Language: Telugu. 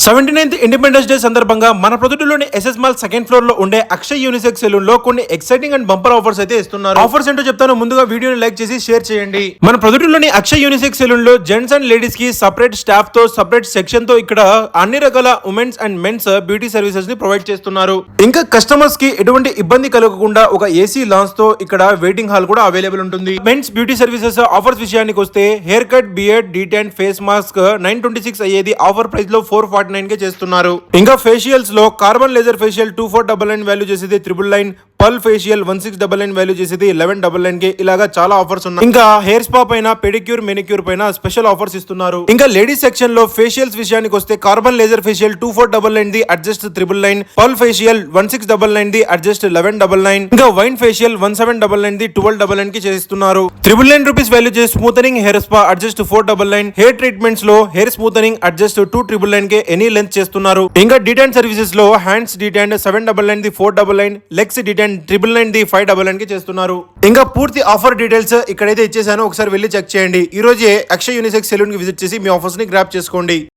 79th ఇండిపెండెన్స్ డే సందర్భంగా మన ప్రొద్దుటూరులోని ఎస్ఎస్ మాల్ సెకండ్ ఫ్లోర్ లో ఉండే అక్షయ్ యూనిసెక్స్ సెలూన్ లో కొన్ని ఎక్సైటింగ్ అండ్ బంపర్ ఆఫర్స్ అయితే ఇస్తున్నారు. ఆఫర్స్ ఏంటో చెప్తాను, ముందుగా వీడియోని లైక్ చేసి షేర్ చేయండి. మన ప్రొద్దుటూరులోని అక్షయ్ యూనిసెక్స్ సెలూన్ లో జెంట్స్ అండ్ లేడీస్ కి సెపరేట్ స్టాఫ్ తో సెపరేట్ సెక్షన్ తో ఇక్కడ అన్ని రకాల womens and mens beauty services ని ప్రొవైడ్ చేస్తున్నారు. ఇంకా కస్టమర్స్ కి ఎటువంటి ఇబ్బంది కలగకుండా ఒక ఏసీ లాంచ్ తో ఇక్కడ వెయిటింగ్ హాల్ కూడా అవైలబుల్ ఉంటుంది. మెన్స్ బ్యూటీ సర్వీసెస్ ఆఫర్స్ విషయానికి వస్తే hair cut, beard, డీటెన్, face mask 926 అయ్యేది ఆఫర్ ప్రైస్ లో 449 కే చేస్తున్నారు. ఇంకా ఫేషియల్స్ లో కార్బన్ లేజర్ ఫేషియల్ 2499 వాల్యూ చేసేది 999, పర్ల్ ఫేషియల్ 1699 వాల్యూ చేసేది 1199 కి ఇలాగా చాలా ఆఫర్స్ ఉన్నాయి. ఇంకా హెయిర్ స్పా పైన, పెడిక్యూర్, మెనిక్యూర్ పైన స్పెషల్ ఆఫర్స్ ఇస్తున్నారు. ఇంకా లేడీస్ సెక్షన్ లో ఫేషియల్స్ విషయానికి వస్తే carbon laser facial 2499 the adjust 999, pearl facial 1699 the adjust 1199, ఇంకా వైన్ ఫేషియల్ 1799 ది 1299 కి చేస్తున్నారు. 999 రూపీస్ వాల్యూ చేసి smoothening hair spa adjust 499, hair treatments లో హెయిర్ స్మూతనింగ్ అడ్జస్ట్ 2999 కి ఎనీ లెంత్ చేస్తున్నారు. ఇంకా డీటెన్ సర్వీసెస్ లో హ్యాండ్స్ డీటెన్ 799 ది 499, లెగ్స్ డీటెన్ 999 ది 599 కి చేస్తున్నారు. ఇంకా పూర్తి ఆఫర్ డీటెయిల్స్ ఇక్కడైతే ఇచ్చేసాను, ఒకసారి వెళ్ళి చెక్ చేయండి. ఈ రోజే అక్షయ్ యూనిసెక్స్ సెలూన్ కి విజిట్ చేసి మీ ఆఫర్స్ ని గ్రాప్ చేసుకోండి.